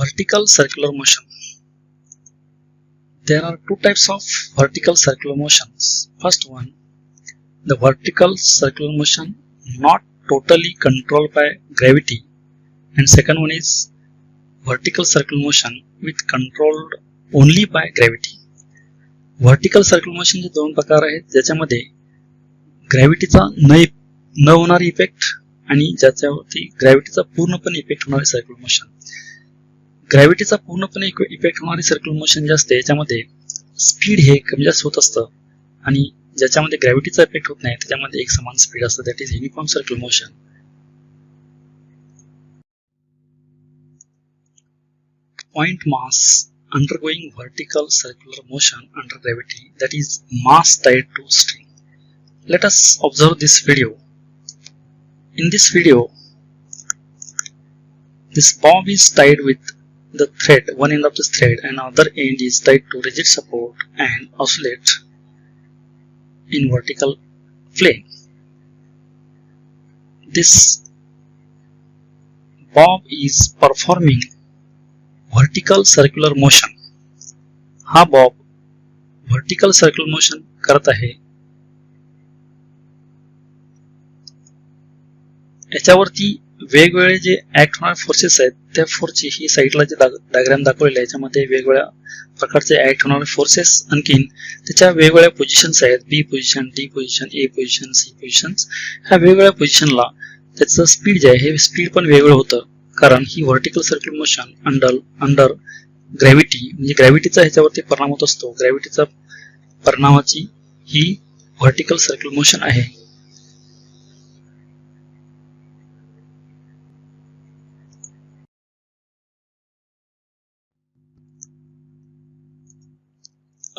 Vertical circular motion. There are two types of vertical circular motions. First one, the vertical circular motion not totally controlled by gravity, and second one is vertical circular motion with controlled only by gravity. Vertical circular मोशनचे दोन प्रकार आहेत, ज्याच्यामध्ये ग्रॅव्हिटीचा न होणारी effect आणि ज्याच्यावरती ग्रॅव्हिटीचा पूर्णपणे इफेक्ट होणारे सर्क्युलर मोशन. ग्रॅव्हिटीचा पूर्णपणे इफेक्ट होणारी सर्क्युलर मोशन जे असते याच्यामध्ये स्पीड हे कमी जास्त होत असतं, आणि ज्याच्यामध्ये ग्रॅव्हिटीचा इफेक्ट होत नाही त्याच्यामध्ये एक समान स्पीड असतं, that is uniform circular motion. Point mass undergoing vertical circular motion under gravity, that is mass tied to string. Let us observe this video. In this video, this bob is tied with the thread, one end of this thread, and other end is tied to rigid support and oscillate in vertical plane. This bob is performing vertical circular motion. हा Bob vertical circular motion करत आहे. याच्यावरती वेगवेगळे जे act होणारे forces आहेत त्या फोर्सची ही साईडला जे diagram दाखवलेला आहे याच्यामध्ये वेगवेगळ्या प्रकारचे ऍक्ट होणारे फोर्सेस, आणखीन त्याच्या वेगवेगळ्या पोझिशन्स आहेत, बी पोझिशन, डी पोझिशन, ए पोझिशन, सी पोझिशन. ह्या वेगवेगळ्या पोझिशनला त्याचं स्पीड जे आहे हे स्पीड पण वेगळं होतं, कारण ही vertical circular motion under gravity, म्हणजे ग्रॅव्हिटीचा ह्याच्यावरती परिणाम होत असतो. ग्रॅव्हिटीचा परिणामाची ही वर्टिकल सर्क्युलर मोशन आहे.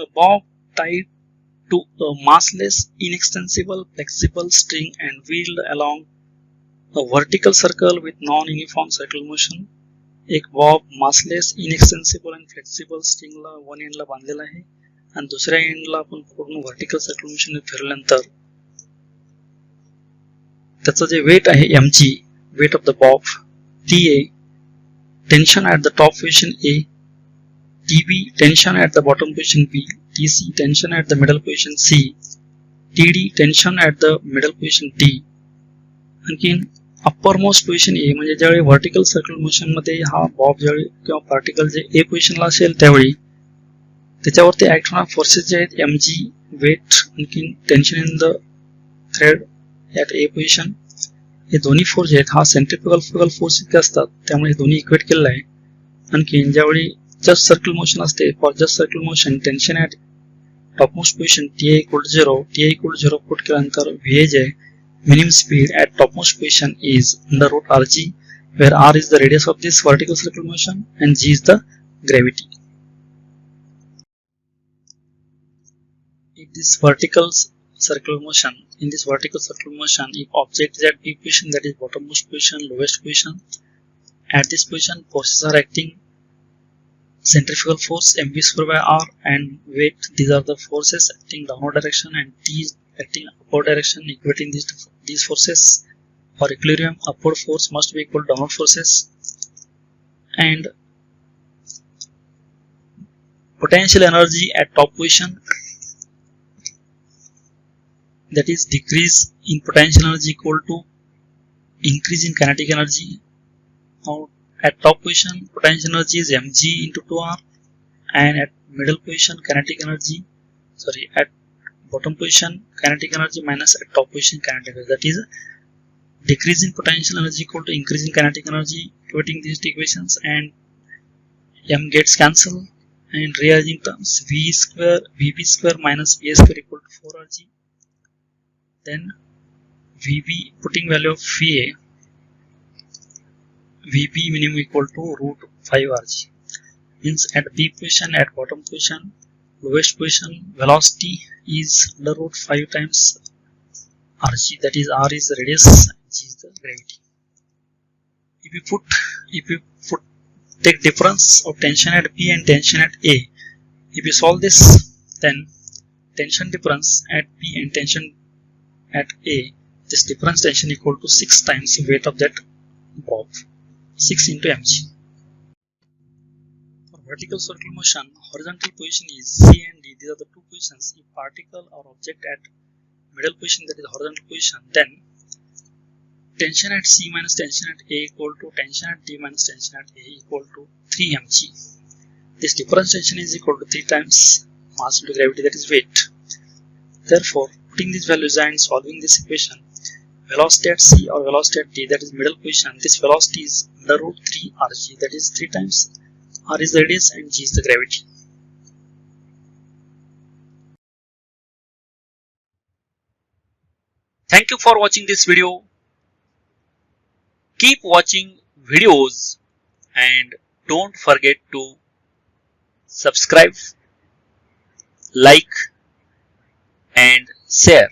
A bob tied to a massless, inextensible, flexible string and wheeled along a vertical circle with non-uniform circular motion. एक बॉब मासलेस, इनएक्सटेन्सिबल आणि फ्लेक्सिबल स्ट्रिंगला वन एंडला बांधलेला आहे आणि दुसऱ्या एंडला आपण पूर्ण व्हर्टिकल सर्क्युलर मोशन फिरल्यानंतर त्याचं जे वेट आहे mg, weight of the Bob, TA tension at the top position A, TB tension at the bottom position B, TC tension at the middle position C, TD tension at the middle position D. आणखीन upper most position ए, म्हणजे ज्यावेळी vertical circular motion मध्ये हा Bob ज्यावेळी किंवा particle जे ए पोझिशनला असेल त्यावेळी त्याच्यावरती ऍक्ट होणारे फोर्सेस जे आहेत mg, वेट, आणखीन tension in the thread at A position, हे दोन्ही फोर्स जे आहेत हा सेंट्रिफ्युगल फोर्स इतके असतात, त्यामुळे हे दोन्ही इक्वेट केलेलं आहे. आणखीन ज्यावेळी जस्ट सर्क्युलर मोशन असते, for just circular motion tension at topmost position TA equal 0 put केल्यानंतर VA J minimum speed at topmost position is under root rg, where r is the radius of this vertical circular motion and g is the gravity. In this vertical circular motion, if object is at b position, that is bottommost position, lowest position, at this position forces are acting centrifugal force mv square by r and weight. These are the forces acting downward direction, and t is acting upward direction. Equating these forces for equilibrium, upward force must be equal to downward forces, and potential energy at top position, that is decrease in potential energy equal to increase in kinetic energy. Now at top position potential energy is mg into 2r, and at middle position at bottom position kinetic energy minus at top position kinetic energy, that is decrease in potential energy equal to increase in kinetic energy. Equating these equations and m gets cancelled, and rearranging terms vb square minus va square equal to 4rg. Then vb, putting value of vb minimum equal to root 5rg, means at b position, at bottom position, lowest position velocity is under root 5 times rg, that is r is the radius, g is the gravity. If you take difference of tension at B and tension at A, if you solve this, then tension difference at B and tension at A, this difference tension equal to 6 times weight of that bob, 6 into mg. vertical circular motion, horizontal position is C and D. These are the two positions. If particle or object at middle position, that is horizontal position, then tension at C minus tension at A equal to tension at D minus tension at A equal to 3 mg. This difference tension is equal to 3 times mass into gravity, that is weight. Therefore, putting these values and solving this equation, velocity at C or velocity at D, that is middle position, this velocity is under root 3 rg, that is 3 times r is the radius and g is the gravity. Thank you for watching this video. Keep watching videos and don't forget to subscribe, like and share.